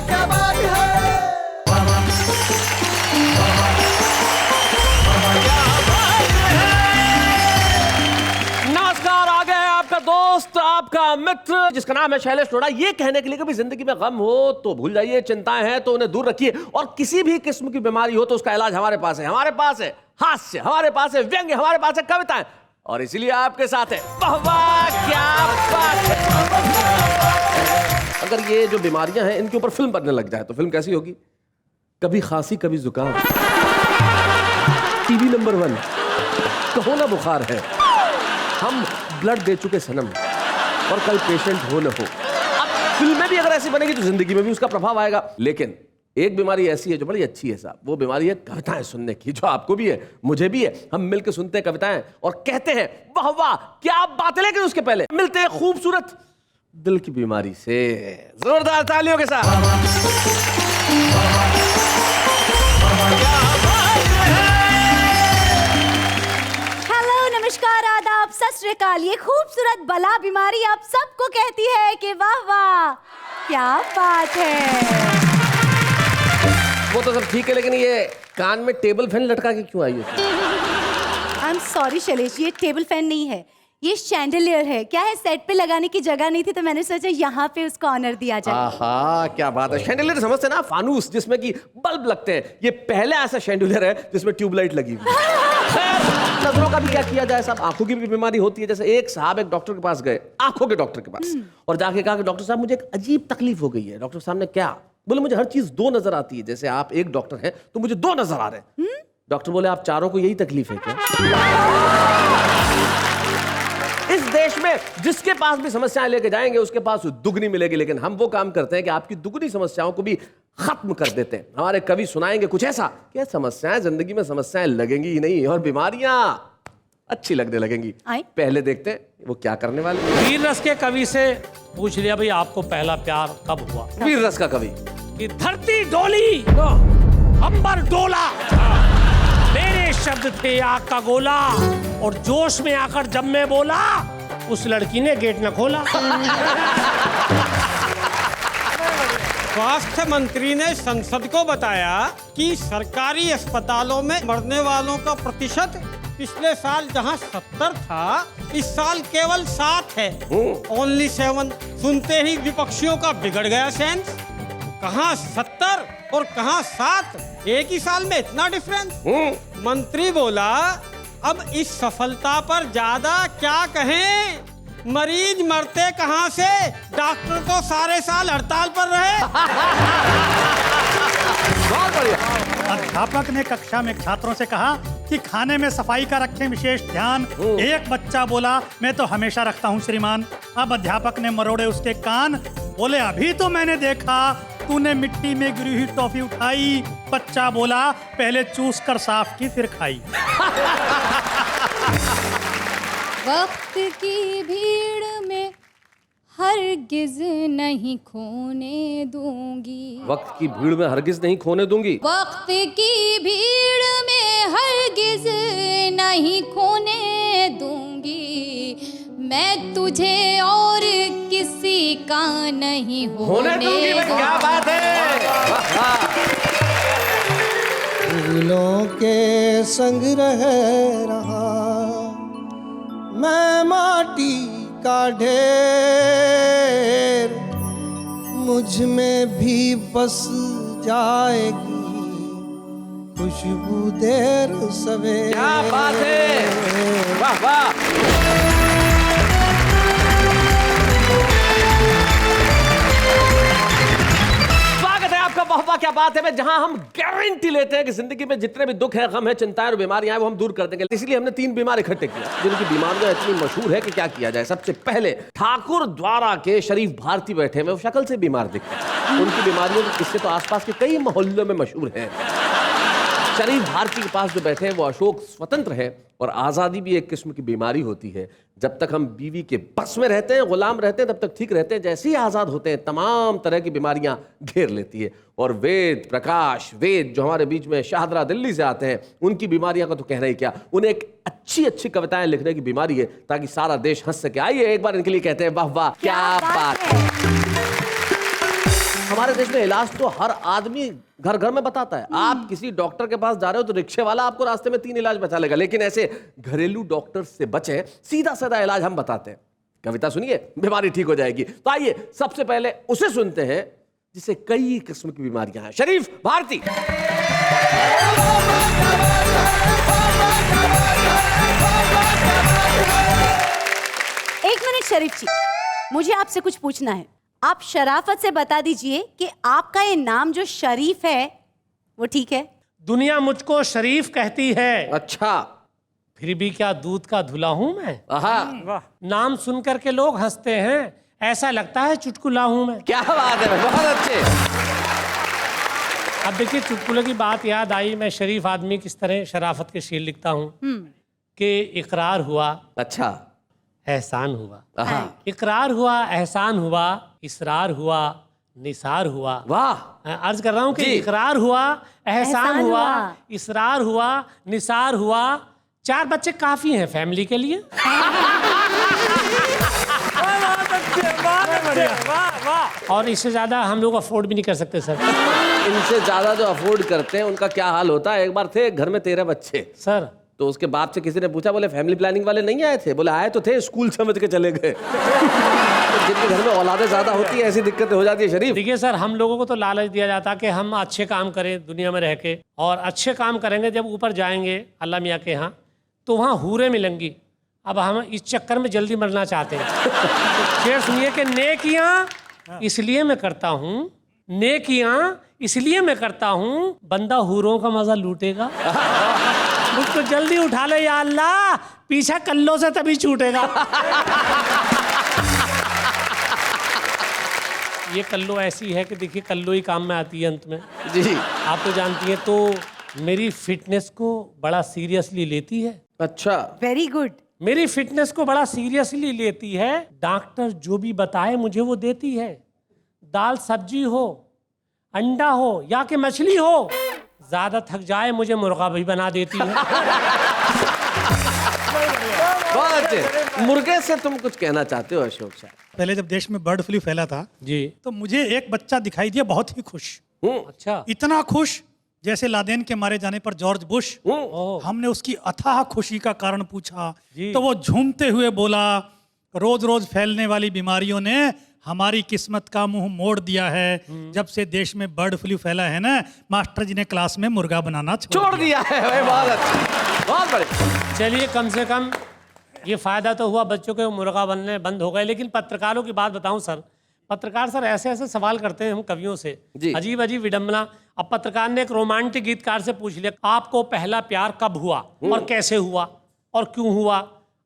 क्या बात है। नमस्कार, आ गया है आपका दोस्त, आपका मित्र, जिसका नाम है शैलेश अरोड़ा, ये कहने के लिए कि भी जिंदगी में गम हो तो भूल जाइए, चिंताएं हैं तो उन्हें दूर रखिए, और किसी भी किस्म की बीमारी हो तो उसका इलाज हमारे पास है। हमारे पास है हास्य, हमारे पास है व्यंग्य, हमारे पास है कविताएं, और इसीलिए आपके साथ है वाह वाह क्या बात है। अगर ये जो बीमारियां हैं इनके ऊपर फिल्म बनने लग जाए तो फिल्म कैसी होगी? कभी खांसी कभी जुकाम, टीवी नंबर 1, कहो ना बुखार है, हम ब्लड दे चुके सनम, और कल पेशेंट हो न हो। अब फिल्में भी अगर ऐसी बनेगी तो जिंदगी में भी उसका प्रभाव आएगा। लेकिन एक बीमारी ऐसी है जो बड़ी अच्छी है साहब, वो बीमारी है कविताएं सुनने की, जो आपको भी है मुझे भी है। हम मिलकर सुनते हैं कविताएं और कहते हैं वाह वाह क्या बात है, लेकिन उसके पहले मिलते हैं खूबसूरत दिल की बीमारी से, जोरदार तालियों के साथ। नमस्कार, आदाब, सत श्री अकाल। ये खूबसूरत बला बीमारी आप सबको कहती है कि वाह वाह क्या बात है। वो तो सब ठीक है, लेकिन ये कान में टेबल फैन लटका के क्यों आई है? आई एम सॉरी शैलेश, ये टेबल फैन नहीं है, ये शैंडलियर है। क्या है, सेट पे लगाने की जगह नहीं थी तो मैंने सोचा यहाँ पे उसको ऑनर दिया जाए। आहा क्या बात है। शैंडलियर समझते ना, फानूस जिसमें कि बल्ब लगते हैं, ये पहला ऐसा शैंडलियर है जिसमें ट्यूबलाइट लगी हुई है। नजरों का भी क्या किया जाए साहब, आंखों की भी बीमारी होती है। जैसे एक साहब एक डॉक्टर के पास गए, आंखों के डॉक्टर के पास, और जाके कहा कि डॉक्टर साहब मुझे एक अजीब तकलीफ हो गई है। डॉक्टर साहब ने क्या बोले, मुझे हर चीज दो नजर आती है, जैसे आप एक डॉक्टर हैं तो मुझे दो नजर आ रहे हैं। डॉक्टर बोले आप चारों को यही तकलीफ है क्या? इस देश में जिसके पास भी समस्याएं लेके जाएंगे उसके पास दुगनी मिलेगी, लेकिन हम वो काम करते हैं कि आपकी दुगनी समस्याओं को भी खत्म कर देते हैं। हमारे कवि सुनाएंगे कुछ ऐसा कि भाई जिंदगी में समस्याएं लगेंगी ही नहीं और बीमारियां अच्छी लगने लगेंगी। पहले देखते हैं वो क्या करने वाले। वीर रस के कवि से पूछ लिया भाई आपको पहला प्यार कब हुआ? वीर रस का कवि कि धरती डोली अंबर डोला, मेरे शब्द थे आग का गोला, और जोश में आकर जब मैं बोला उस लड़की ने गेट न खोला। स्वास्थ्य मंत्री ने संसद को बताया कि सरकारी अस्पतालों में मरने वालों का प्रतिशत पिछले साल जहां 70 था, इस साल केवल 7 है। ओनली 7। सुनते ही विपक्षियों का बिगड़ गया सेंस। कहां 70 और कहां 7, एक ही साल में इतना डिफरेंस। मंत्री बोला अब इस सफलता पर ज्यादा क्या कहें, मरीज मरते कहां से, डॉक्टर तो सारे साल हड़ताल पर रहे। बहुत बढ़िया। अध्यापक ने कक्षा में छात्रों से कहा कि खाने में सफाई का रखें विशेष ध्यान। एक बच्चा बोला मैं तो हमेशा रखता हूँ श्रीमान। अब अध्यापक ने मरोड़े उसके कान, बोले अभी तो मैंने देखा तूने मिट्टी में गिरी हुई टॉफी उठाई। बच्चा बोला पहले चूस कर साफ की फिर खाई। वक्त की भीड़ में हरगिज नहीं खोने दूंगी, वक्त की भीड़ में हरगिज नहीं खोने दूंगी, वक्त की भीड़ में हरगिज नहीं खोने दूंगी, मैं तुझे और किसी का नहीं होने दूंगी। क्या बात है। फूलों के संग रह रहा मैं माटी का ढेर, मुझ में भी बस जाएगी खुशबू देर सवेर। क्या बात है, वाह वाह। आपका वाह वाह क्या बात है, जहां हम गारंटी लेते हैं कि जिंदगी में जितने भी दुख है, गम है, चिंताएं और बीमारियां हैं वो हम दूर कर देंगे। इसलिए हमने 3 बीमार इकट्ठे किया जिनकी बीमारियां इतनी मशहूर है कि क्या किया जाए। सबसे पहले ठाकुर द्वारा के शरीफ भारती बैठे हैं, वो शक्ल से बीमार दिखते हैं। उनकी बीमारियों के किस्से तो आसपास के कई मोहल्लों में मशहूर है। शरीफ भारती के पास जो बैठे हैं वो अशोक स्वतंत्र है, और आज़ादी भी एक किस्म की बीमारी होती है। जब तक हम बीवी के बस में रहते हैं, गुलाम रहते हैं, तब तक ठीक रहते हैं। जैसे ही आज़ाद होते हैं तमाम तरह की बीमारियां घेर लेती है। और वेद प्रकाश वेद जो हमारे बीच में शाहदरा दिल्ली से आते हैं, उनकी बीमारियां का तो कहना ही क्या। उन्हें एक अच्छी अच्छी कविताएं लिखने की बीमारी है ताकि सारा देश हंस सके। आइए एक बार इनके लिए कहते हैं वाह वाह क्या बात है। हमारे देश में इलाज तो हर आदमी घर घर में बताता है। आप किसी डॉक्टर के पास जा रहे हो तो रिक्शे वाला आपको रास्ते में 3 इलाज बता लेगा, लेकिन ऐसे घरेलू डॉक्टर से बचे, सीधा साधा इलाज हम बताते हैं। कविता सुनिए, बीमारी ठीक हो जाएगी। तो आइए सबसे पहले उसे सुनते हैं जिसे कई किस्म की बीमारियां हैं। शरीफ भारती। एक मिनट शरीफ जी, मुझे आपसे कुछ पूछना है। आप शराफत से बता दीजिए कि आपका ये नाम जो शरीफ है वो ठीक है? दुनिया मुझको शरीफ कहती है, अच्छा, फिर भी क्या दूध का धुला हूं मैं। आहा, नाम सुनकर के लोग हंसते हैं, ऐसा लगता है चुटकुला हूं मैं। क्या बात है, बहुत अच्छे। अब देखिए, चुटकुले की बात याद आई। मैं शरीफ आदमी किस तरह शराफत के शेर लिखता हूँ कि इकरार हुआ, अच्छा, एहसान हुआ, आहा, इकरार हुआ, एहसान हुआ, इसरार हुआ, निसार हुआ। वाह, अर्ज कर रहा हूँ कि जी। इकरार हुआ, एहसान एहसान हुआ, हुआ, इसरार हुआ, निसार हुआ। 4 बच्चे काफी हैं फैमिली के लिए। और इससे ज्यादा हम लोग अफोर्ड भी नहीं कर सकते सर। इनसे ज्यादा जो अफोर्ड करते हैं उनका क्या हाल होता है। एक बार थे घर में 13 बच्चे, सर तो उसके बाप से किसी ने पूछा, बोले फैमिली प्लानिंग वाले नहीं आए थे? बोले आए तो थे, स्कूल समझ के चले गए। तो जिनके घर में औलादें ज्यादा होती है ऐसी दिक्कतें हो जाती है। शरीफ, देखिए सर, हम लोगों को तो लालच दिया जाता कि हम अच्छे काम करें दुनिया में रह के, और अच्छे काम करेंगे जब ऊपर जाएंगे अल्लाह मियाँ के यहाँ तो वहाँ हूरें मिलेंगी। अब हम इस चक्कर में जल्दी मरना चाहते हैं। शेर सुनिए कि नेकियां इसलिए मैं करता हूँ, नेकियां इसलिए मैं करता हूँ, बंदा हूरों का मजा लूटेगा। मुझको जल्दी उठा ले या अल्लाह, पीछा कल्लों से तभी छूटेगा। ये कल्लो ऐसी है कि देखिए, कल्लो ही काम में आती है अंत में। जी, आप तो जानती हैं। तो मेरी फिटनेस को बड़ा सीरियसली लेती है। अच्छा, वेरी गुड। मेरी फिटनेस को बड़ा सीरियसली लेती है। डॉक्टर जो भी बताए मुझे वो देती है। दाल सब्जी हो, अंडा हो या कि मछली हो, ज्यादा थक जाए मुझे मुर्गा भी बना देती है। बहुत अच्छे। मुर्गे से तुम कुछ कहना चाहते हो अशोक शाह? पहले जब देश में बर्ड फ्लू फैला था जी। तो मुझे एक बच्चा दिखाई दिया बहुत ही खुश, अच्छा। इतना खुश जैसे लादेन के मारे जाने पर जॉर्ज बुश। हमने उसकी अथाह खुशी का कारण पूछा जी। तो वो झूमते हुए बोला, रोज रोज फैलने वाली बीमारियों ने हमारी किस्मत का मुंह मोड़ दिया है। जब से देश में बर्ड फ्लू फैला है ना, मास्टर जी ने क्लास में मुर्गा बनाना छोड़ दिया है। भाई, बहुत अच्छा, बहुत बढ़िया। चलिए, कम से कम ये फायदा तो हुआ, बच्चों के मुर्गा बनने बंद हो गए। लेकिन पत्रकारों की बात बताऊं सर, पत्रकार सर ऐसे ऐसे सवाल करते हैं हम कवियों से, जी। अजीब अजीब विडम्बना। अब पत्रकार ने एक रोमांटिक गीतकार से पूछ लिया, आपको पहला प्यार कब हुआ और कैसे हुआ और क्यों हुआ।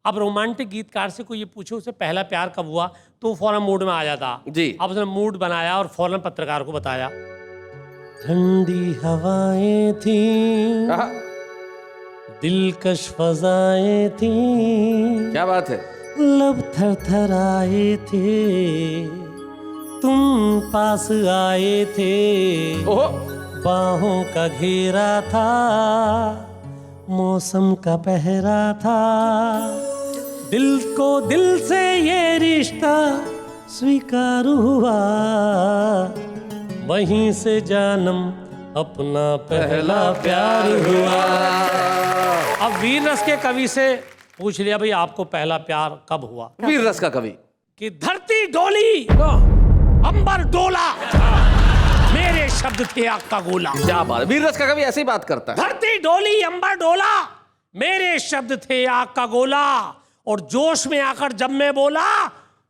अब रोमांटिक गीतकार से कोई ये पूछे उसे पहला प्यार कब हुआ, तो फौरन मूड में आ जाता जी। अब उसने मूड बनाया और फौरन पत्रकार को बताया। ठंडी हवाएं थी, आहा, दिलकश फजाएं थी, क्या बात है। लब थरथराए थे, तुम पास आए थे, ओहो, बाहों का घेरा था, मौसम का पहरा था, दिल को दिल से ये रिश्ता स्वीकार हुआ, वहीं से जानम अपना पहला प्यार हुआ। अब वीर रस के कवि से पूछ लिया, भाई आपको पहला प्यार कब हुआ। वीर रस का कवि। कि धरती डोली, अंबर डोला, मेरे शब्द थे आग का गोला। क्या बात है, वीर रस का कवि ऐसे ही बात करता है। धरती डोली, अंबर डोला, मेरे शब्द थे आग का गोला, और जोश में आकर जब मैं बोला,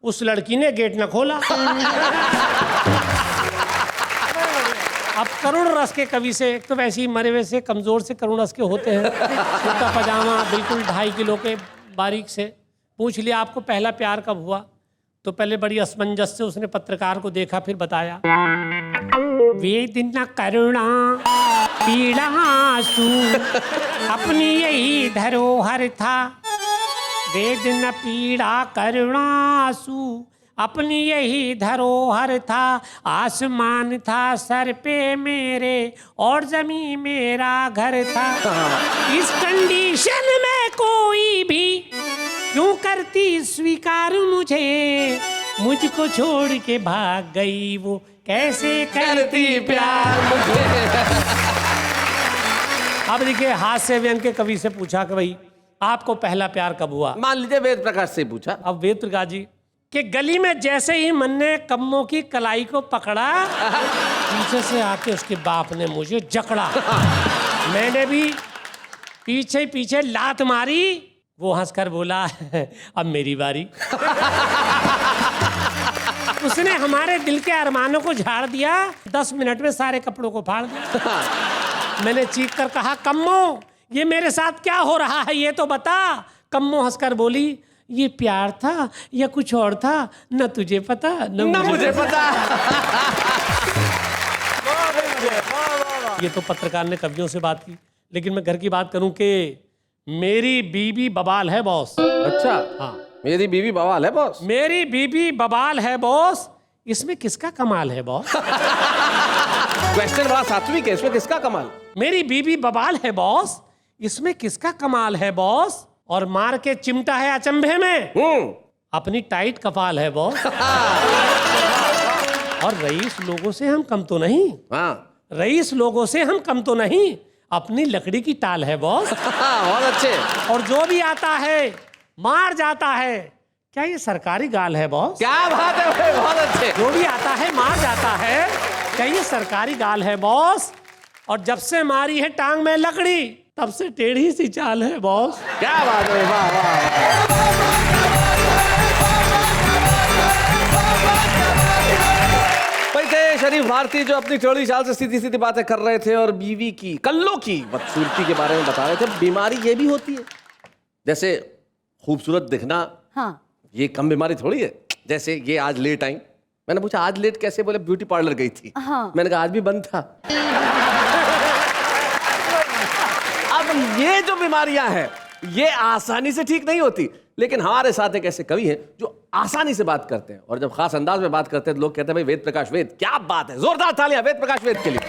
उस लड़की ने गेट न खोला। अब करुण रस के कवि से, एक तो वैसे ही मरे हुए से कमजोर से करुण रस के होते हैं, कुर्ता पजामा बिल्कुल 2.5 किलो के बारीक से, पूछ लिया आपको पहला प्यार कब हुआ। तो पहले बड़ी असमंजस से उसने पत्रकार को देखा, फिर बताया, वेदना करुणा पीड़ा आंसू अपनी यही धरोहर था, वेदना पीड़ा करुणा आंसू अपनी यही धरोहर था, आसमान था सर पे मेरे और जमीन मेरा घर था, इस कंडीशन में कोई भी क्यों करती स्वीकार मुझे, मुझको छोड़ के भाग गई वो कैसे करती प्यार मुझे। अब देखिए, हास्य व्यंग के कवि से पूछा कि भाई आपको पहला प्यार कब हुआ? मान लीजिए वेद प्रकाश से पूछा। अब वेद प्रकाश जी कि गली में जैसे ही मन ने कम्मों की कलाई को पकड़ा, पीछे से आके उसके बाप ने मुझे जकड़ा। मैंने भी पीछे पीछे लात मारी, वो हंसकर बोला अब मेरी बारी। उसने हमारे दिल के अरमानों को झाड़ दिया, 10 मिनट में सारे कपड़ों को फाड़ दिया। मैंने चीख कर कहा, कम्मो ये मेरे साथ क्या हो रहा है ये तो बता। कम्मो हंसकर बोली, ये प्यार था या कुछ और था, न तुझे पता न मुझे पता। ये तो पत्रकार ने कवियों से बात की, लेकिन मैं घर की बात करूं कि मेरी बीबी बवाल है बॉस। अच्छा, हाँ, मेरी बीवी बवाल है बॉस। मेरी बीबी बवाल है बॉस, इसमें किसका कमाल है बॉस? क्वेश्चन बड़ा सात्विक है, इसमें किसका कमाल? मेरी बीबी बवाल है बॉस, इसमें किसका कमाल है बॉस? और मार के चिमटा है अचंभे में, अपनी टाइट कपाल है बॉस। और रईस लोगों से हम कम तो नहीं, हाँ रईस लोगों से हम कम तो नहीं, अपनी लकड़ी की टाल है बॉस। बहुत अच्छे। और जो भी आता है मार जाता है, क्या ये सरकारी गाल है बॉस? क्या बात है भाई, बहुत अच्छे। जो भी आता है मार जाता है, क्या ये सरकारी गाल है बॉस? और जब से मारी है टांग में लकड़ी, तब से टेढ़ी सी चाल है बॉस। क्या बात है, वाह वाह। भाई थे शरीफ भारती जो अपनी चौड़ी चाल से सीधी सीधी बातें कर रहे थे और बीवी की कल्लों की बदसूरती के बारे में बता रहे थे। बीमारी ये भी होती है, जैसे खूबसूरत दिखना, हाँ ये कम बीमारी थोड़ी है। जैसे ये आज लेट आई, मैंने पूछा आज लेट कैसे, बोले ब्यूटी पार्लर गई थी। हाँ। मैंने कहा आज भी बंद था। अब ये जो बीमारियां हैं ये आसानी से ठीक नहीं होती, लेकिन हमारे साथ एक ऐसे कवि हैं जो आसानी से बात करते हैं, और जब खास अंदाज में बात करते हैं तो लोग कहते हैं भाई वेद प्रकाश वेद, क्या बात है। जोरदार तालियां वेद प्रकाश वेद के लिए।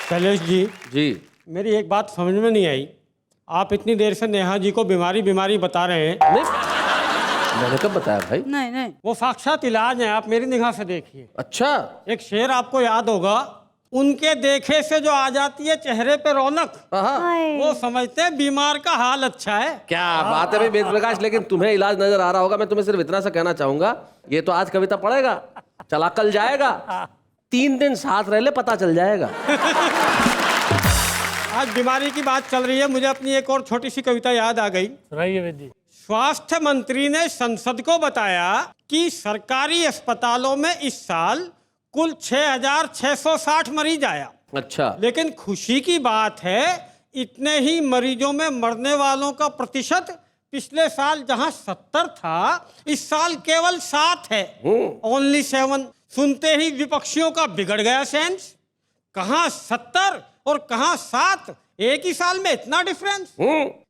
शैलेश जी, जी मेरी एक बात समझ में नहीं आई। आप इतनी देर से नेहा जी को बीमारी बीमारी बता रहे हैं, नहीं, मैंने कब बताया भाई? नहीं नहीं वो साक्षात इलाज है, आप मेरी निगाह से देखिए। अच्छा, एक शेर आपको याद होगा, उनके देखे से जो आ जाती है चेहरे पे रौनक, हाय। वो समझते हैं बीमार का हाल अच्छा है। क्या बात है भाई वेद प्रकाश, लेकिन तुम्हें इलाज नजर आ रहा होगा। मैं तुम्हें सिर्फ इतना सा कहना चाहूंगा, ये तो आज कविता पढ़ेगा, चला कल जाएगा, 3 दिन साथ रह ले पता चल जाएगा। आज बीमारी की बात चल रही है, मुझे अपनी एक और छोटी सी कविता याद आ गई। सुनाइए वेद जी। स्वास्थ्य मंत्री ने संसद को बताया कि सरकारी अस्पतालों में इस साल कुल 6,660 मरीज आया। अच्छा, लेकिन खुशी की बात है, इतने ही मरीजों में मरने वालों का प्रतिशत पिछले साल जहां 70 था, इस साल केवल 7 है, ओनली 7। सुनते ही विपक्षियों का बिगड़ गया सेंस, कहां 70 और कहां 7, एक ही साल में इतना डिफरेंस।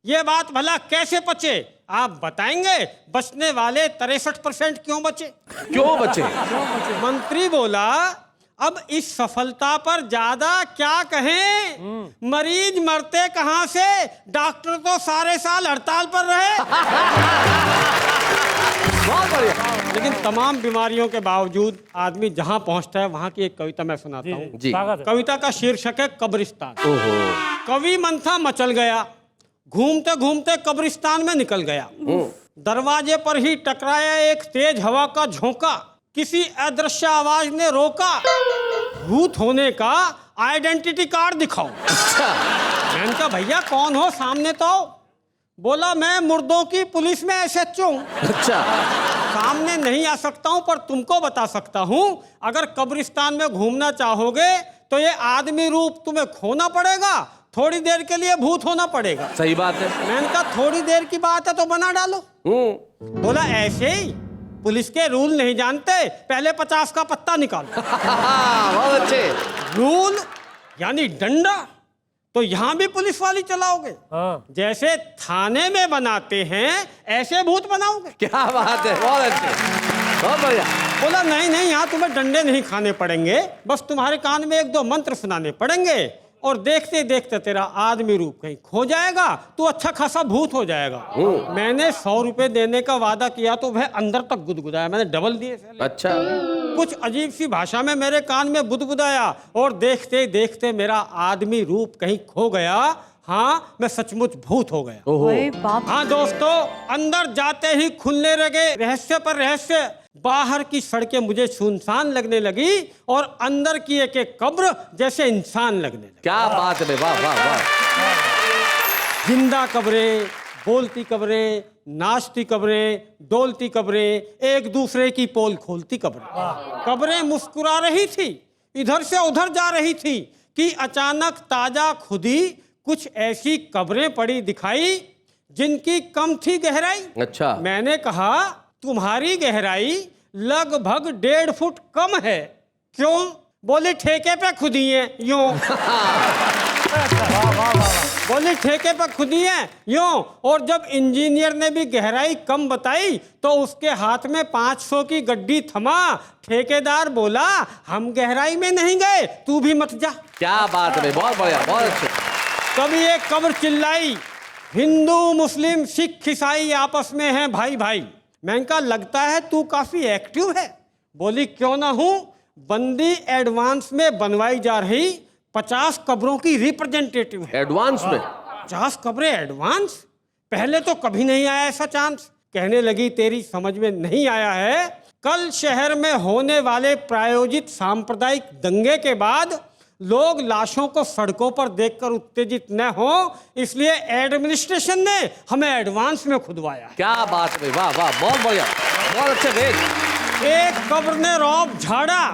ये बात भला कैसे पचे, आप बताएंगे? बचने वाले 63% क्यों बचे? क्यों बचे? मंत्री बोला, अब इस सफलता पर ज्यादा क्या कहें, मरीज मरते कहां से, डॉक्टर तो सारे साल हड़ताल पर रहे। बहुत बढ़िया। लेकिन तमाम बीमारियों के बावजूद आदमी जहां पहुंचता है वहां की एक कविता मैं सुनाता हूँ। जी। कविता का शीर्षक है कब्रिस्तान। ओहो। कवि मंथा मचल गया, घूमते घूमते कब्रिस्तान में निकल गया। दरवाजे पर ही टकराया एक तेज हवा का झोंका, किसी अदृश्य आवाज ने रोका, भूत होने का आइडेंटिटी कार्ड दिखाओ। मैंने कहा भैया कौन हो, सामने तो आओ। बोला मैं मुर्दों की पुलिस में SHO हूं। अच्छा, सामने नहीं आ सकता हूं पर तुमको बता सकता हूं, अगर कब्रिस्तान में घूमना चाहोगे तो ये आदमी रूप तुम्हें खोना पड़ेगा, थोड़ी देर के लिए भूत होना पड़ेगा। सही बात है। मैंने कहा थोड़ी देर की बात है तो बना डालो। बोला ऐसे ही, पुलिस के रूल नहीं जानते, पहले 50 का पत्ता निकालो। बहुत अच्छे। रूल यानी डंडा, तो यहाँ भी पुलिस वाली चलाओगे? हाँ। जैसे थाने में बनाते हैं ऐसे भूत बनाओगे? क्या बात है, बहुत अच्छे, बहुत बढ़िया। बोला नहीं नहीं, यहाँ तुम्हें डंडे नहीं खाने पड़ेंगे, बस तुम्हारे कान में 1-2 मंत्र सुनाने पड़ेंगे और देखते देखते तेरा आदमी रूप कहीं खो जाएगा, तू अच्छा खासा भूत हो जाएगा। मैंने 100 रुपए देने का वादा किया तो वह अंदर तक गुदगुदाया, मैंने डबल दिए। अच्छा, कुछ अजीब सी भाषा में मेरे कान में बुदबुदाया और देखते देखते मेरा आदमी रूप कहीं खो गया। हाँ, मैं सचमुच भूत हो गया। ओए बाप। हाँ दोस्तों, अंदर जाते ही खुलने लगे रहस्य पर रहस्य। बाहर की सड़कें मुझे सुनसान लगने लगी और अंदर की एक एक कब्र जैसे इंसान लगने लगी। क्या बात है, वाह वाह वाह। जिंदा कब्रें, बोलती कब्रें, नाचती कब्रें, डोलती कब्रें, एक दूसरे की पोल खोलती कब्रें। कब्रें मुस्कुरा रही थी, इधर से उधर जा रही थी कि अचानक ताजा खुदी कुछ ऐसी कब्रें पड़ी दिखाई जिनकी कम थी गहराई। अच्छा, मैंने कहा तुम्हारी गहराई लगभग 1.5 फुट कम है। क्यों? बोले ठेके पे खुदी है यूं। बोले ठेके पे खुदी है यूं। और जब इंजीनियर ने भी गहराई कम बताई तो उसके हाथ में 500 की गड्डी थमा। ठेकेदार बोला हम गहराई में नहीं गए, तू भी मत जा। क्या बात है, बहुत बढ़िया, बहुत अच्छे। कभी एक कब्र चिल्लाई, हिंदू मुस्लिम सिख ईसाई आपस में हैं भाई भाई। मैंने कहा लगता है तू काफी एक्टिव है। बोली क्यों ना हूं, बंदी एडवांस में बनवाई जा रही 50 कब्रों की रिप्रेजेंटेटिव है। एडवांस में 50 कब्रें एडवांस? पहले तो कभी नहीं आया ऐसा चांस। कहने लगी तेरी समझ में नहीं आया है, कल शहर में होने वाले प्रायोजित सांप्रदायिक दंगे के बाद लोग लाशों को सड़कों पर देखकर उत्तेजित न हो, इसलिए एडमिनिस्ट्रेशन ने हमें एडवांस में खुदवाया। क्या बात है, वाह वाह, बहुत बढ़िया, बहुत अच्छे भेज। एक कब्र ने रौब झाड़ा,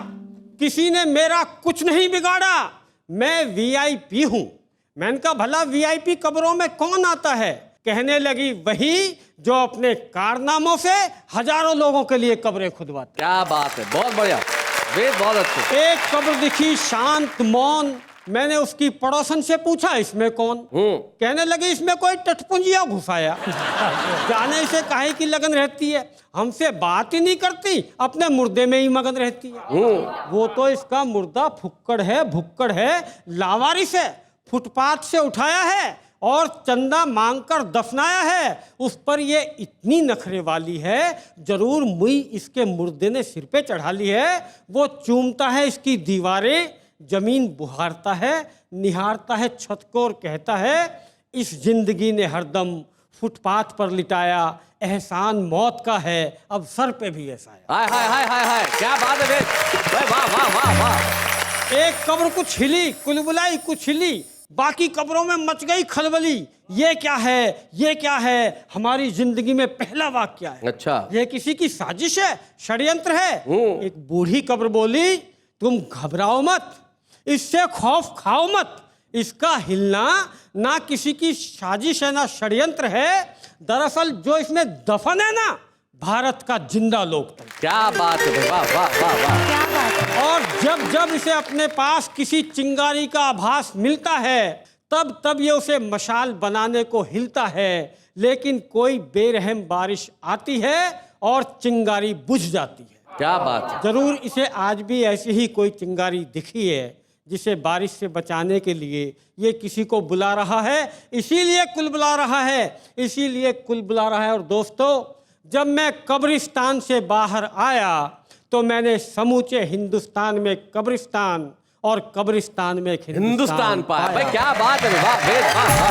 किसी ने मेरा कुछ नहीं बिगाड़ा, मैं वीआईपी हूं। मैंने कहा भला वीआईपी कब्रों में कौन आता है? कहने लगी वही जो अपने कारनामों से हजारों लोगों के लिए कब्रें खुदवाते। क्या बात है, बहुत बढ़िया, वेद बहुत अच्छे। एक कब्र दिखी शांत मौन। मैंने उसकी पड़ोसन से पूछा इसमें कौन? कहने लगे इसमें कोई टटपुंजिया घुसाया। जाने से काहे की लगन रहती है, हमसे बात ही नहीं करती, अपने मुर्दे में ही मगन रहती है। वो तो इसका मुर्दा भुक्कड़ है, लावारिस है, फुटपाथ से उठाया है और चंदा मांगकर दफनाया है। उस पर ये इतनी नखरे वाली है, जरूर मुई इसके मुर्दे ने सिर पे चढ़ा ली है। वो चूमता है इसकी दीवारें, जमीन बुहारता है, निहारता है छत को और कहता है इस जिंदगी ने हरदम फुटपाथ पर लिटाया, एहसान मौत का है, अब सर पे भी ऐसा है। हाय हाय हाय हाय हाय, क्या बात है वेद, वाह वाह वाह वाह। एक कब्र कुछ हिली, कुलबुलाई कुछ हिली, बाकी कब्रों में मच गई खलबली। ये क्या है, ये क्या है? हमारी जिंदगी में पहला वाकया है। अच्छा, ये किसी की साजिश है, षड्यंत्र है। एक बूढ़ी कब्र बोली तुम घबराओ मत, इससे खौफ खाओ मत, इसका हिलना ना किसी की साजिश है ना षड्यंत्र है। दरअसल जो इसमें दफन है ना, भारत का जिंदा लोकतंत्र। क्या बात है, वाह वाह वाह वाह। क्या बात है। और जब जब इसे अपने पास किसी चिंगारी का आभास मिलता है, तब तब ये उसे मशाल बनाने को हिलता है, लेकिन कोई बेरहम बारिश आती है और चिंगारी बुझ जाती है। क्या बात है। जरूर इसे आज भी ऐसी ही कोई चिंगारी दिखी है जिसे बारिश से बचाने के लिए ये किसी को बुला रहा है, इसीलिए कुल बुला रहा है, इसीलिए कुल बुला रहा है। और दोस्तों, जब मैं कब्रिस्तान से बाहर आया तो मैंने समूचे हिंदुस्तान में कब्रिस्तान और कब्रिस्तान में हिंदुस्तान पाया। भाई क्या बात है, वाह वेद, वाह वाह।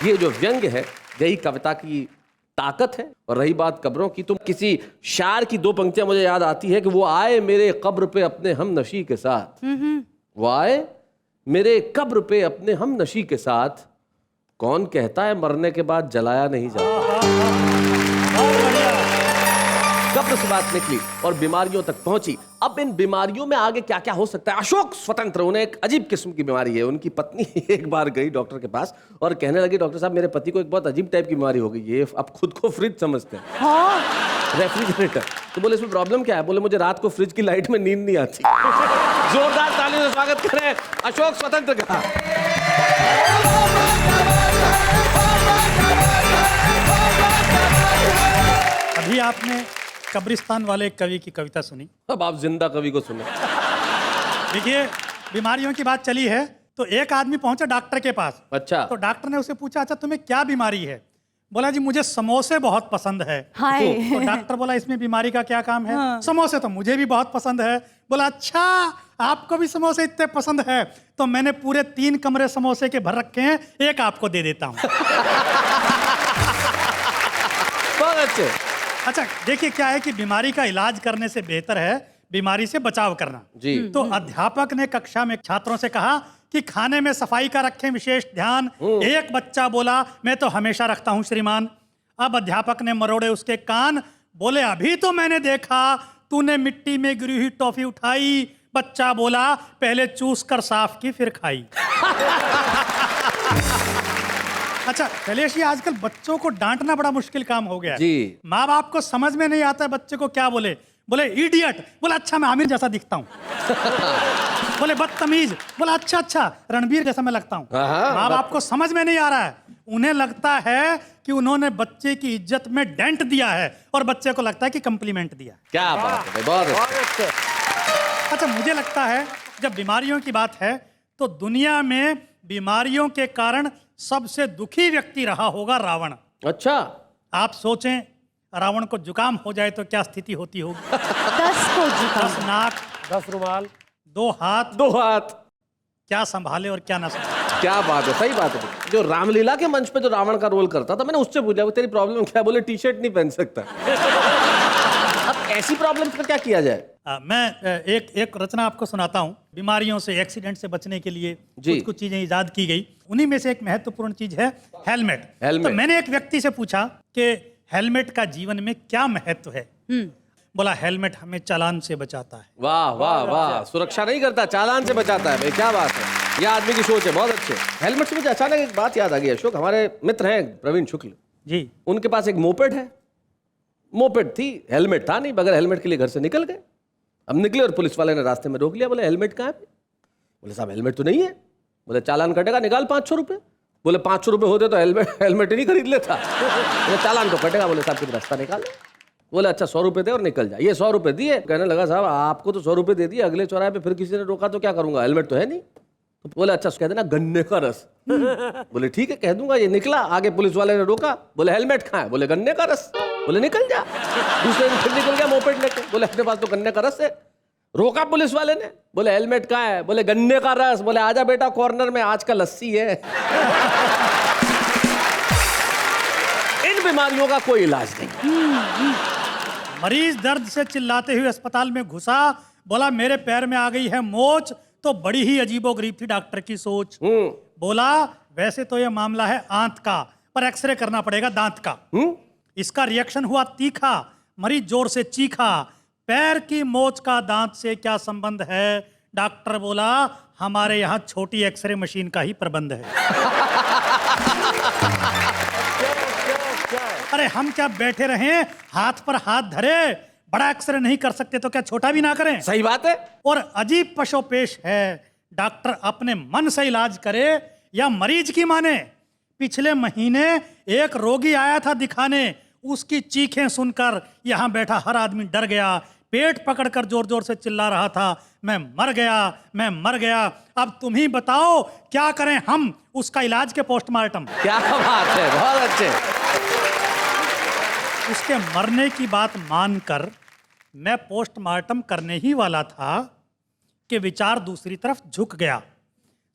ये जो व्यंग्य है, यही कविता की ताकत है। और रही बात कब्रों की, तो किसी शायर की 2 पंक्तियां मुझे याद आती है कि वो आए मेरे कब्र पे अपने हम नशी के साथ, वो आए मेरे कब्र पे अपने हम नशी के साथ, कौन कहता है मरने के बाद जलाया नहीं जाता। कब्र से बात निकली और बीमारियों तक पहुंची। अब इन बीमारियों में आगे क्या क्या हो सकता है? अशोक स्वतंत्र, उन्हें एक अजीब किस्म की बीमारी है। उनकी पत्नी एक बार गई डॉक्टर के पास और कहने लगी डॉक्टर साहब मेरे पति को एक बहुत अजीब टाइप की बीमारी हो गई है, अब खुद को फ्रिज समझते हैं। हाँ। रेफ्रिजरेटर। तो बोले इसमें प्रॉब्लम क्या है? बोले मुझे रात को फ्रिज की लाइट में नींद नहीं आती। जोरदार तालियों से स्वागत करें अशोक स्वतंत्र का। अभी आपने कब्रिस्तान वाले एक कवि की कविता सुनी। अब आप जिंदा कवि को सुने। देखिए, बीमारियों की बात चली है तो एक आदमी पहुंचा डॉक्टर के पास। अच्छा। तो डॉक्टर ने उसे पूछा, अच्छा तुम्हें क्या बीमारी है? बोला जी मुझे समोसे बहुत पसंद है। हाय। तो डॉक्टर बोला इसमें बीमारी का क्या काम है? समोसे तो मुझे भी बहुत पसंद है। बोला अच्छा आपको भी समोसे इतने पसंद है तो मैंने पूरे 3 कमरे समोसे के भर रखे हैं, एक आपको दे देता हूँ। बहुत अच्छे। अच्छा देखिए, क्या है कि बीमारी का इलाज करने से बेहतर है बीमारी से बचाव करना। जी। तो अध्यापक ने कक्षा में छात्रों से कहा कि खाने में सफाई का रखें विशेष ध्यान। एक बच्चा बोला मैं तो हमेशा रखता हूं श्रीमान। अब अध्यापक ने मरोड़े उसके कान, बोले अभी तो मैंने देखा तूने मिट्टी में गिरी हुई टॉफी उठाई। बच्चा बोला पहले चूस कर साफ की फिर खाई। अच्छा शैलेश जी, आजकल बच्चों को डांटना बड़ा मुश्किल काम हो गया है। जी। माँ बाप को समझ में नहीं आता है बच्चे को क्या बोले। बोले इडियट, बोला अच्छा मैं आमिर जैसा दिखता हूँ। बोले बदतमीज, बोला अच्छा अच्छा रणबीर जैसा मैं लगता हूँ। माँ बाप को समझ में नहीं आ रहा है। उन्हें लगता है कि उन्होंने बच्चे की इज्जत में डेंट दिया है और बच्चे को लगता है कि कम्प्लीमेंट दिया। क्या बात है, बहुत अच्छे। अच्छा मुझे लगता है जब बीमारियों की बात है तो दुनिया में बीमारियों के कारण सबसे दुखी व्यक्ति रहा होगा रावण। अच्छा। आप सोचें रावण को जुकाम हो जाए तो क्या स्थिति होती होगी? 10 को जुकाम। 10 नाक, 10 रुमाल, 2 हाथ, 2 हाथ। क्या संभाले और क्या ना संभाले। क्या बात है, सही बात है। जो रामलीला के मंच पे जो रावण का रोल करता था, मैंने उससे पूछा तेरी प्रॉब्लम क्या? बोले टी शर्ट नहीं पहन सकता। अब ऐसी प्रॉब्लम का क्या किया जाए? मैं एक रचना आपको सुनाता हूँ। बीमारियों से, एक्सीडेंट से बचने के लिए जी। कुछ चीजें इजाद की गई। उन्हीं में से एक महत्वपूर्ण चीज है हेलमेट। हेलमेट। तो मैंने एक व्यक्ति से पूछा कि हेलमेट का जीवन में क्या महत्व है। बोला हेलमेट हमें चालान से बचाता है। वाह वाह वाह, सुरक्षा नहीं करता, चालान से बचाता है। भाई क्या बात है, यह आदमी की सोच है, बहुत अच्छे। हेलमेट से मुझे अचानक एक बात याद आ गई अशोक। हमारे मित्र हैं प्रवीण शुक्ल जी। उनके पास एक मोपेड है। मोपेड थी, हेलमेट था नहीं, बगैर हेलमेट के लिए घर से निकल गए। अब निकले और पुलिस वाले ने रास्ते में रोक लिया। बोले हेलमेट कहाँ है? बोले साहब हेलमेट तो नहीं है। बोले चालान कटेगा, निकाल 500 रुपये। बोले 500 रुपये होते तो हेलमेट ही नहीं खरीद लेता। बोले चालान तो कटेगा। बोले साहब कुछ रास्ता निकालो। बोले अच्छा 100 रुपये दे और निकल जा। ये 100 रुपये दिए। कहने लगा साहब आपको तो 100 रुपये दे दिए, अगले चौराहे पे फिर किसी ने रोका तो क्या करूंगा, हेलमेट तो है नहीं। तो बोले अच्छा कह देना गन्ने का रस। बोले ठीक है कह दूंगा। ये निकला, आगे पुलिस वाले ने रोका। बोले हेलमेट कहाँ है? बोले गन्ने का रस। बोले निकल जा। दूसरे दिन फिर निकल गया मोपेड लेके। बोले अपने पास तो गन्ने का रस है। रोका पुलिस वाले ने। बोले हेलमेट कहाँ है? बोले गन्ने का रस। बोले आजा बेटा कॉर्नर में, आज का लस्सी है। इन बीमारियों का कोई इलाज नहीं। मरीज दर्द से चिल्लाते हुए अस्पताल में घुसा। बोला मेरे पैर में आ गई है मोच। तो बड़ी ही अजीबोगरीब थी डॉक्टर की सोच। बोला वैसे तो यह मामला है आंत का, पर एक्सरे करना पड़ेगा दांत का। इसका रिएक्शन हुआ तीखा। मरीज जोर से चीखा, पैर की मोच का दांत से क्या संबंध है? डॉक्टर बोला हमारे यहाँ छोटी एक्सरे मशीन का ही प्रबंध है। अरे हम क्या बैठे रहें हाथ पर हाथ धरे? बड़ा एक्सरे नहीं कर सकते तो क्या छोटा भी ना करें? सही बात है। और अजीब पशोपेश है, डॉक्टर अपने मन से इलाज करे या मरीज की माने। पिछले महीने एक रोगी आया था दिखाने। उसकी चीखें सुनकर यहाँ बैठा हर आदमी डर गया। पेट पकड़कर जोर जोर से चिल्ला रहा था मैं मर गया, मैं मर गया। अब तुम ही बताओ क्या करें हम? उसका इलाज के पोस्टमार्टम। क्या बात है, बहुत अच्छे। उसके मरने की बात मानकर मैं पोस्टमार्टम करने ही वाला था कि विचार दूसरी तरफ झुक गया।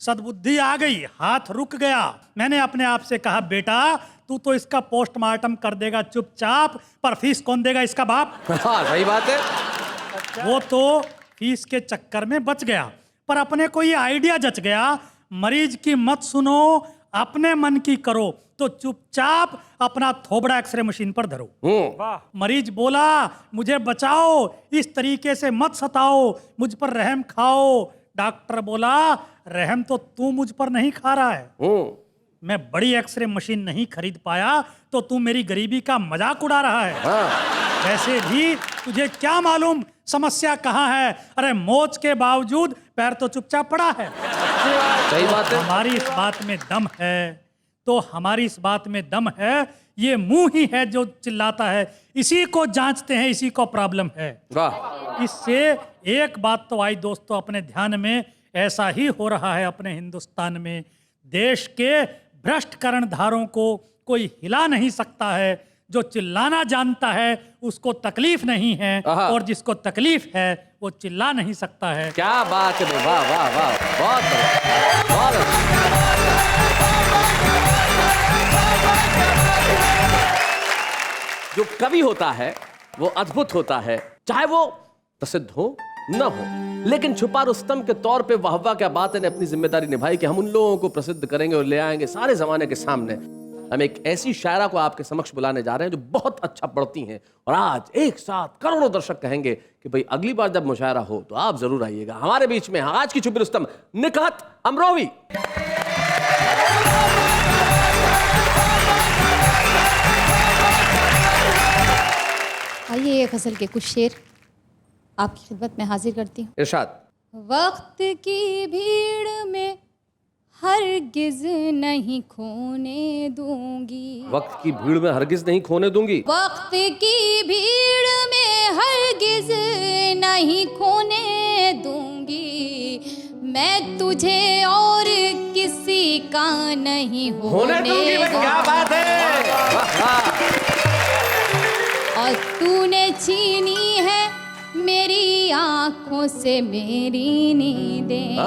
सद्बुद्धि आ गई, हाथ रुक गया। मैंने अपने आप से कहा बेटा तू तो इसका पोस्टमार्टम कर देगा चुपचाप, पर फीस कौन देगा इसका बाप? हाँ सही बात है। वो तो फीस के चक्कर में बच गया, पर अपने को ये आइडिया जच गया मरीज की मत सुनो, अपने मन की करो। तो चुपचाप अपना थोबड़ा एक्सरे मशीन पर धरो। मरीज बोला मुझे बचाओ, इस तरीके से मत सताओ, मुझ पर रहम खाओ। डॉक्टर बोला रहम तो तू मुझ पर नहीं खा रहा है। मैं बड़ी एक्सरे मशीन नहीं खरीद पाया तो तू मेरी गरीबी का मजाक उड़ा रहा है। वैसे भी तुझे क्या मालूम समस्या कहाँ है? अरे मोच के बावजूद पैर तो चुपचाप पड़ा है। सही बात है। हमारी इस बात में दम है तो हमारी इस बात में दम है। ये मुंह ही है जो चिल्लाता है, इसी को जांचते हैं, इसी को प्रॉब्लम है। वाह, इससे एक बात तो आई दोस्तों अपने ध्यान में, ऐसा ही हो रहा है अपने हिंदुस्तान में। देश के भ्रष्ट कर्णधारों को कोई हिला नहीं सकता है। जो चिल्लाना जानता है उसको तकलीफ नहीं है, आहा। और जिसको तकलीफ है वो चिल्ला नहीं सकता है। क्या बात है, वाह वाह वाह, बहुत बढ़िया, बहुत अच्छा। जो कवि होता है वो अद्भुत होता है, चाहे वो प्रसिद्ध हो न हो, लेकिन छुपा रुस्तम के तौर पे वाहवा क्या बात है ने अपनी जिम्मेदारी निभाई कि हम उन लोगों को प्रसिद्ध करेंगे और ले आएंगे सारे जमाने के सामने। हम एक ऐसी शायरा को आपके समक्ष बुलाने जा रहे हैं जो बहुत अच्छा पढ़ती हैं, और आज एक साथ करोड़ों दर्शक कहेंगे कि भाई अगली बार जब मुशायरा हो तो आप जरूर आइएगा। हमारे बीच में आज की छुपी रुस्तम निकहत अमरोवी। आइए गज़ल के कुछ शेर आपकी खिदमत में हाजिर करती हूँ। इरशाद। वक्त की भीड़ में हरगिज नहीं खोने दूंगी, वक्त की भीड़ में हरगिज नहीं खोने दूंगी, वक्त की भीड़ में हरगिज नहीं खोने दूंगी, मैं तुझे और किसी का नहीं होने दूंगी। बस क्या बात है, वाह, वाह। और तूने छीनी है मेरी आंखों से मेरी नींदें,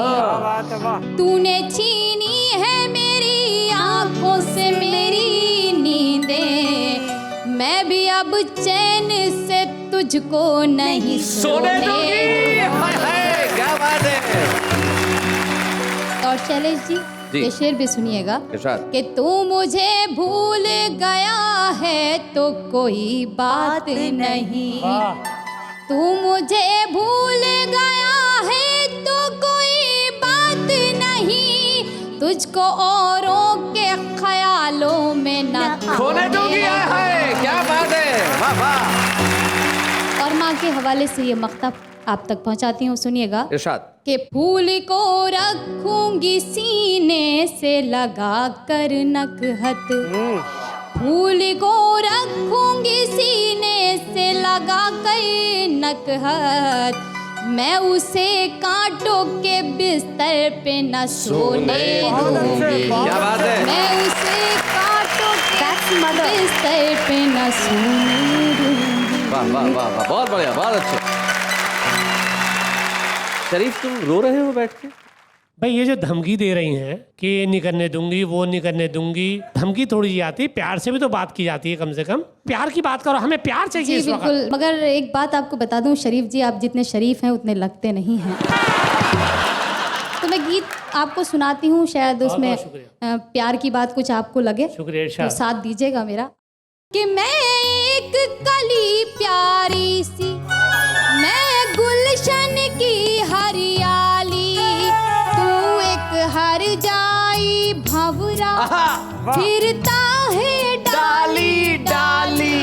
तूने छीनी है मेरी आंखों से मेरी नींदें, मैं भी अब चैन से तुझको नहीं सोने दूंगी। हाय हाय, क्या बात है। और शैलेश जी, ये शेर भी सुनिएगा इरशाद। कि तू मुझे भूल गया है तो कोई बात नहीं, तू मुझे भूल गया है तो कोई बात नहीं, तुझको औरों के ख्यालों में न खोने दूंगी। हाय हाय, क्या बात है, वाह वाह। और माँ के हवाले से ये मक्तब आप तक पहुंचाती हूँ, सुनिएगा इरशाद। कि फूल को रखूंगी सीने से लगा कर नकहत, फूल को रखूंगी सीने से लगा कर नकहत, मैं उसे कांटों के बिस्तर पे न सोने दूंगी, क्या बात है। मैं उसे कांटों के बिस्तर पे न सोने दूंगी। वाह वाह वाह वाह, बहुत बढ़िया, बहुत अच्छे। शरीफ, तुम रो रहे हो बैठ के? भाई ये जो धमकी दे रही हैं कि ये नहीं करने दूंगी, वो नहीं करने दूंगी, धमकी थोड़ी सी आती है, प्यार से भी तो बात की जाती है। कम से कम प्यार की बात करो, हमें प्यार चाहिए जी इस वक्त। बिल्कुल, मगर एक बात आपको बता दूं शरीफ जी, आप जितने शरीफ हैं उतने लगते नहीं हैं। तो मैं गीत आपको सुनाती हूँ, शायद उसमें प्यार की बात कुछ आपको लगे, शुक्रिया तो इरशाद। साथ दीजिएगा मेरा। कि मैं एक कली प्यारी सी, मैं गुलशन की हरियाली, तू एक हर जाई भंवरा फिरता है डाली डाली,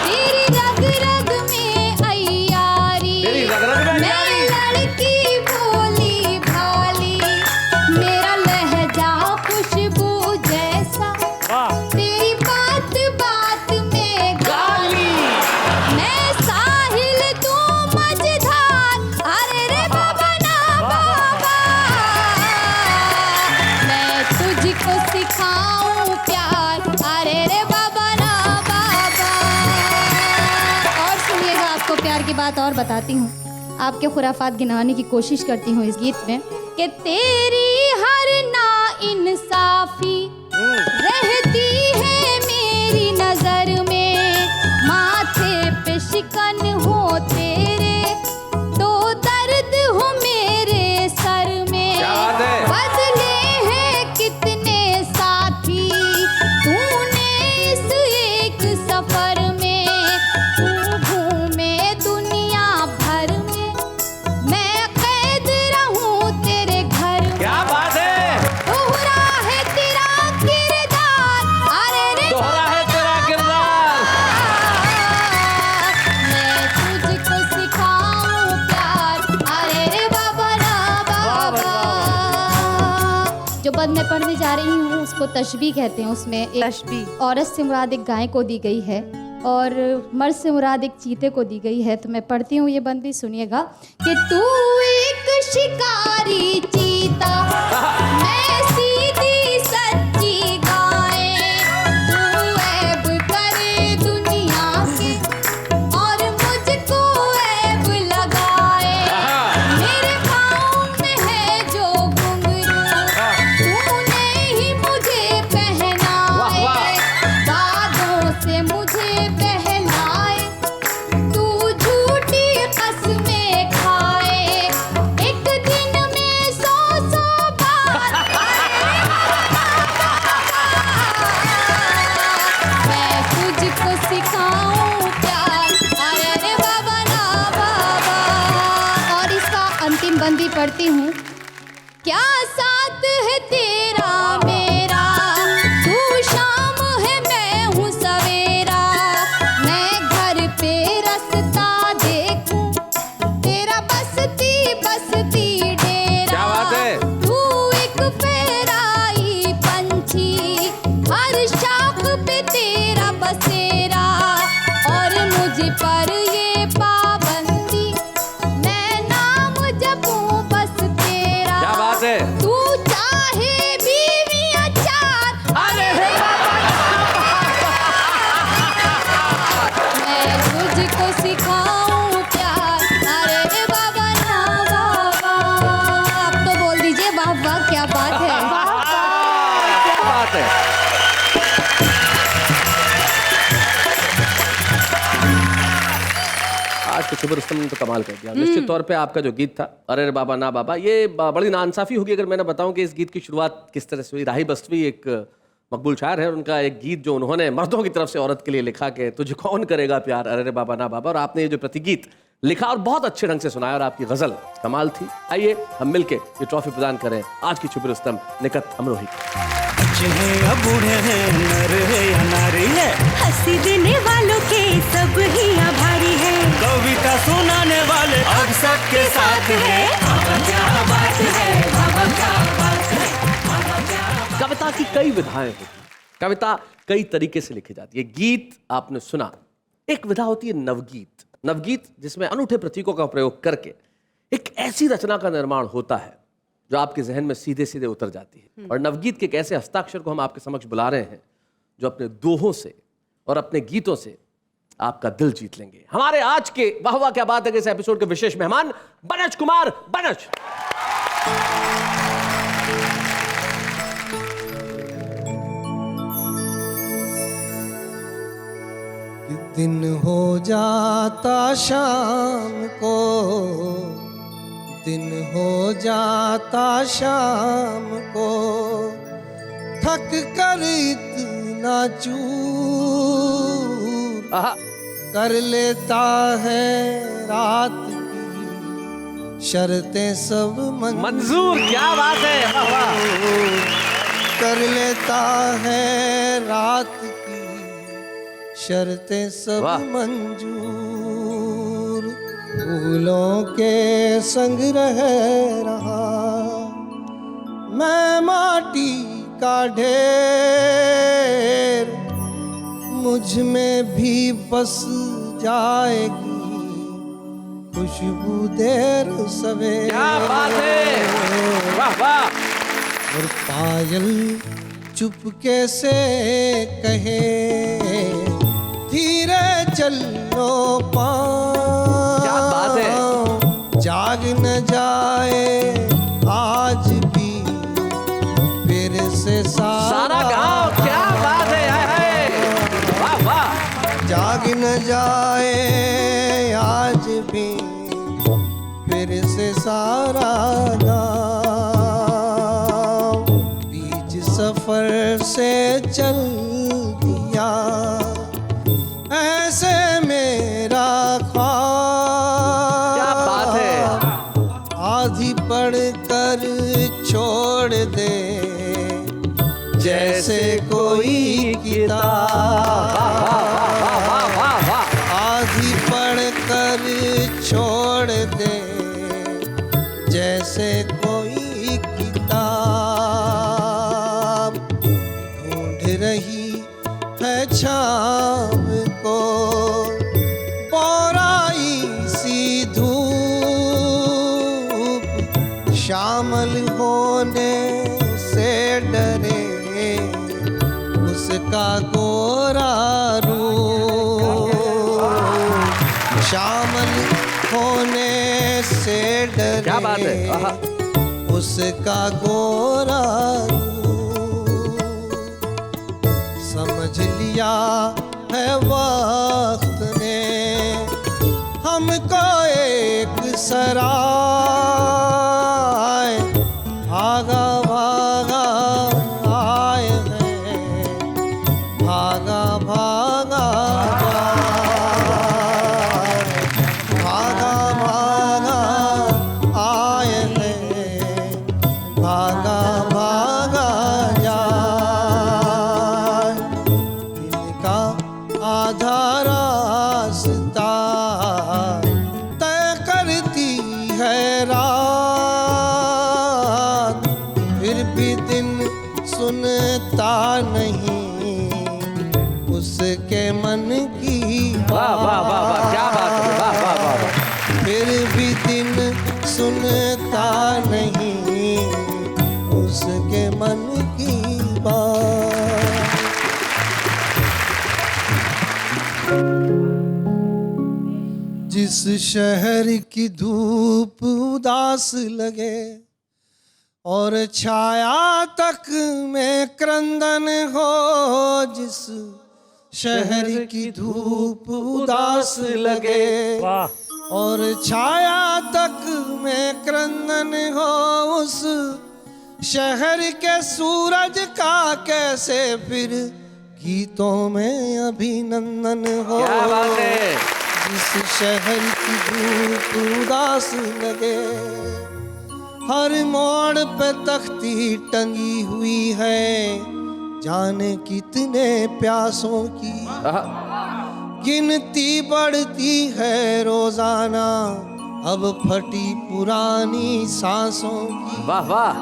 तेरी रग रग में अय्यारी, तेरी रग रग में मैं लड़की भोली भाली, मेरा लहजा खुशबू जैसा, तेरी बात बात में गाली, मैं साहिल तू मझधार, अरे रे बाबा ना बाबा, मैं तुझको सिखाऊं प्यार, अरे रे बाबा ना बाबा। और सुनिएगा, आपको प्यार की बात और बताती हूँ, आपके खुराफात गिनाने की कोशिश करती हूँ इस गीत में, कि तेरी हर ना इंसाफी रहती है मेरी नजर में, माथे पे शिकन हो तेरे तो दर्द हो मेरे सर में, क्या बात है। बदले हैं कितने साथी तूने इस एक सफर में, तू घूमे दुनिया भर में, मैं कैद रहूं तेरे घर में, क्या बात है, दोहरा है तेरा किरदार, अरे रे दोहरा है तेरा किरदार। मैं तुझको सिखाऊं प्यार, अरे रे बाबा ना बाबा। जो बंद मैं पढ़ने जा रही हूँ उसको इसको तशबीह कहते हैं। उसमें एक तशबीह। औरत से मुराद एक गाय को दी गई है और मर्द से मुराद एक चीते को दी गई है। तो मैं पढ़ती हूँ ये बंदी, सुनिएगा कि तू एक शिकारी चीता, मैं सीधी सच्ची गाय, तू ऐब करे दुनिया के और मुझको ऐब लगाए। मेरे पाँव में है जो घुंघरू, तूने ही मुझे पहनाए, बादों से मुझे बहलाए, तू झूठी कसमें खाए, एक दिन में 100 बार मैं तुझको सिखाऊं प्यार, अरे बाबा ना बाबा। और इसका अंतिम बंदी पढ़ती हूँ। क्या साथ है तेरा मेरा, तू शाम है मैं हूँ सवेरा, मैं घर पे रास्ता देखूं, तेरा बसती बसती डेरा। क्या बात है? तू एक फेराई पंछी, हर शाख पे तेरा बसेरा, और मुझ पर ये पाबंदी, मैं नाम जपूं बस तेरा। क्या बात है? तू चाहे बीवियां 4, मैं तुझको सिखाऊं प्यार, अरे बाबा ना बाबा। आप तो बोल दीजिए वाह वाह, क्या बात है। क्या बात है? आज के शुभ रुस्तम ने तो कमाल कर दिया। निश्चित तौर पे आपका जो गीत था अरे रे बाबा ना बाबा, ये बड़ी नाइंसाफी होगी अगर मैंने बताऊं कि इस गीत की शुरुआत किस तरह से हुई। राही बस्तवी एक मकबूल शायर है और उनका एक गीत जो उन्होंने मर्दों की तरफ से औरत के लिए लिखा के तुझे कौन करेगा प्यार अरे रे बाबा ना बाबा, और आपने ये जो प्रतिगीत लिखा और बहुत अच्छे ढंग से सुनाया और आपकी गजल कमाल थी। आइए हम मिलके ये ट्रॉफी प्रदान करें आज की शुभ रुस्तम निकट अमरोही को। बच्चे हैं या बूढ़े हैं, नर है या नारी है, हंसी देने वालों के सब ही आभारी है, कविता सुनाने वाले अब सबके साथ है। क्या बात है, क्या बात है। कविता की कई विधाएं होती हैं, कविता कई तरीके से लिखी जाती है। गीत आपने सुना, एक विधा होती है नवगीत। नवगीत जिसमें अनूठे प्रतीकों का प्रयोग करके एक ऐसी रचना का निर्माण होता है जो आपके जहन में सीधे सीधे उतर जाती है। और नवगीत के एक ऐसे हस्ताक्षर को हम आपके समक्ष बुला रहे हैं जो अपने दोहों से और अपने गीतों से आपका दिल जीत लेंगे। हमारे आज के वाह वाह क्या बात है कि इस एपिसोड के विशेष मेहमान बनज कुमार बनज। दिन हो जाता शाम को, दिन हो जाता शाम को, थक कर इतना चूर आहा, कर लेता है रात की शर्तें सब मंजूर। क्या बात है, वाह वाह। कर लेता है रात की शर्तें सब वाह। मंजूर, फूलों के संग रह रहा मैं माटी का ढेर, मुझ में भी बस जाएगी खुशबू देर सवेर। क्या बात है, वाह वाह। और पायल चुपके से कहे धीरे चलो पाँव, क्या बात है। जाग न जाए आज भी फिर से सारा गांव। क्या बात है, हाय हाय, वाह वाह। जाग न जाए आज भी फिर से सारा गाँव, बीच सफर से चल दिया ऐसे मेरा ख्वाब। क्या बात है। आधी पढ़ कर छोड़ दे जैसे कोई किताब, आधी पढ़ कर छोड़ दे जैसे कोई किताब, रही है छाँव को, पौराई सी धूप शामिल होने से डरे उसका गोरा रूप, शामिल होने से डरे क्या बात है, आहा। उसका गोरा रूप, समझ लिया है वक्त ने हमको एक सराय, भागा भागा आए हैं, भागा भागा जाए, भागा भागा आए हैं, भागा भागा जाए। दिल का आधा रास्ता तय करती है रात, फिर भी दिन सुनता नहीं उसके मन की वाह वाह वाह वाह, क्या बात है, वाह वाह वाह वाह। फिर भी दिन सुनता नहीं उसके मन की बात। जिस शहर की धूप उदास लगे और छाया तक में क्रंदन हो, जिस शहर की धूप उदास लगे और छाया तक में क्रंदन हो, उस शहर के सूरज का कैसे फिर गीतों में अभिनंदन हो। क्या बात है। जिस शहर की धूप उदास लगे, हर मोड़ पे तख्ती टंगी हुई है, जाने कितने प्यासों की गिनती बढ़ती है रोजाना, अब फटी पुरानी सांसों की। वाह वाह।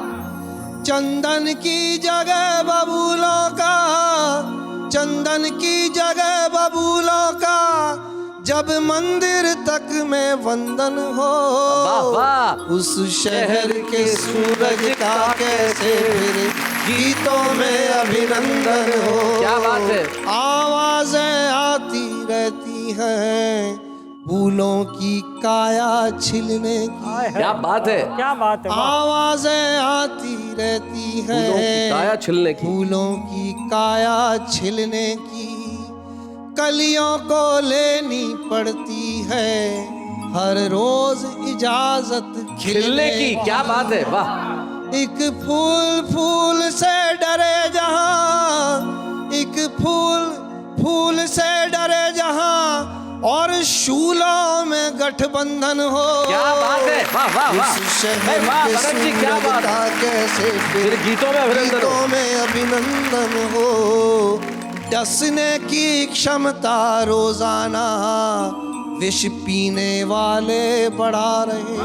चंदन की जगह बबूलों का, चंदन की जगह बबूलों का, जब मंदिर तक में वंदन हो। वाह वाह। उस शहर के सूरज का कैसे फिर गीतों में अभिनंदन हो। क्या बात है। आवाजें आती रहती हैं फूलों की काया छिलने की। क्या बात है, क्या बात है, वाह। आवाजें आती रहती हैं फूलों की काया छिलने की। फूलों की काया छिलने की, कलियों को लेनी पड़ती है हर रोज इजाजत खिलने की। क्या बात है, वाह। एक फूल फूल से डरे जहां, एक फूल फूल से डरे जहां, और शूलों में गठबंधन हो। क्या बात है, वाह वाह वाह। इस शहर वाह के भरत जी, क्या बात सूरज का कैसे फिर गीतों में अभिनंदन हो। गीतों में अभिनंदन हो। डसने की क्षमता रोजाना विष पीने वाले बढ़ा रहे।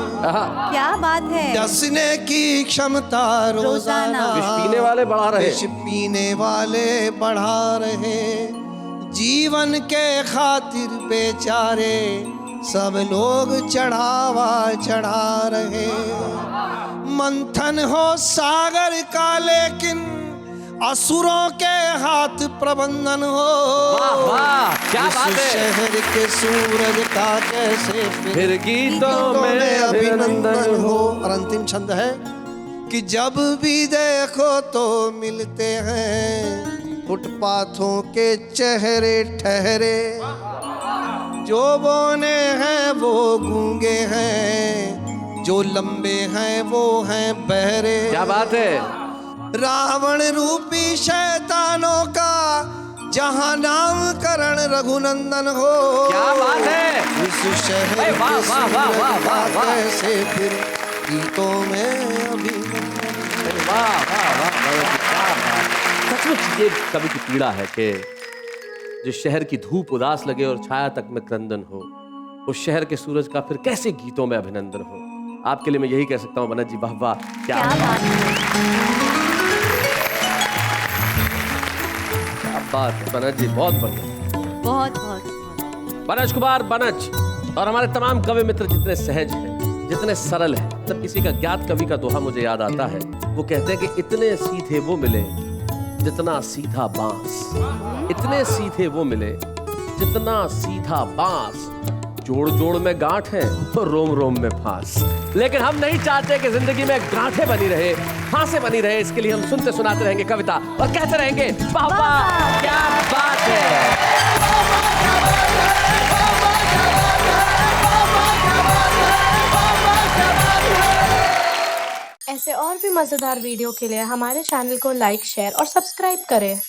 क्या बात है। डसने की क्षमता रोजाना विष पीने वाले बढ़ा रहे। विष पीने वाले बढ़ा रहे। जीवन के खातिर बेचारे सब लोग चढ़ावा चढ़ा रहे। मंथन हो सागर का लेकिन असुरों के हाथ प्रबंधन हो। वाह वाह, क्या इस बात है। शहर के सूरज का कैसे फिर गीतों में अभिनंदन हो। और अंतिम छंद है कि जब भी देखो तो मिलते हैं फुटपाथों के चेहरे ठहरे, जो बोने हैं वो गूंगे हैं, जो लंबे हैं वो हैं बहरे। क्या बात है। रावण रूपी शैतानों का जहां नामकरण रघुनंदन हो। क्या बात है। इस शहर वाह, के वाह, वाह, वाह, वाह, वाह, वाह। कैसे फिर गीतों में अभिनंदन। वाह वाह वाह, क्या बात। सचमुच ये कवि की पीड़ा है कि जिस शहर की धूप उदास लगे और छाया तक में क्रंदन हो, उस शहर के सूरज का फिर कैसे गीतों में अभिनंदन हो। आपके लिए मैं यही कह सकता हूँ बनत जी, वाह वाह, क्या क्या बात है। बात है बनज जी, बहुत बढ़िया। बहुत बहुत बनज कुमार बनज और हमारे तमाम कवि मित्र जितने सहज हैं, जितने सरल हैं। जब किसी का ज्ञात कवि का दोहा मुझे याद आता है, वो कहते हैं कि इतने सीधे वो मिले जितना सीधा बांस, इतने सीधे वो मिले जितना सीधा बांस, जोड़ जोड़ में गांठ है और रोम रोम में फांस। लेकिन हम नहीं चाहते कि जिंदगी में गांठें बनी रहे, फांसें बनी रहे। इसके लिए हम सुनते सुनाते रहेंगे कविता और कहते रहेंगे वाह वाह क्या बात है। ऐसे और भी मजेदार वीडियो के लिए हमारे चैनल को लाइक, शेयर और सब्सक्राइब करें।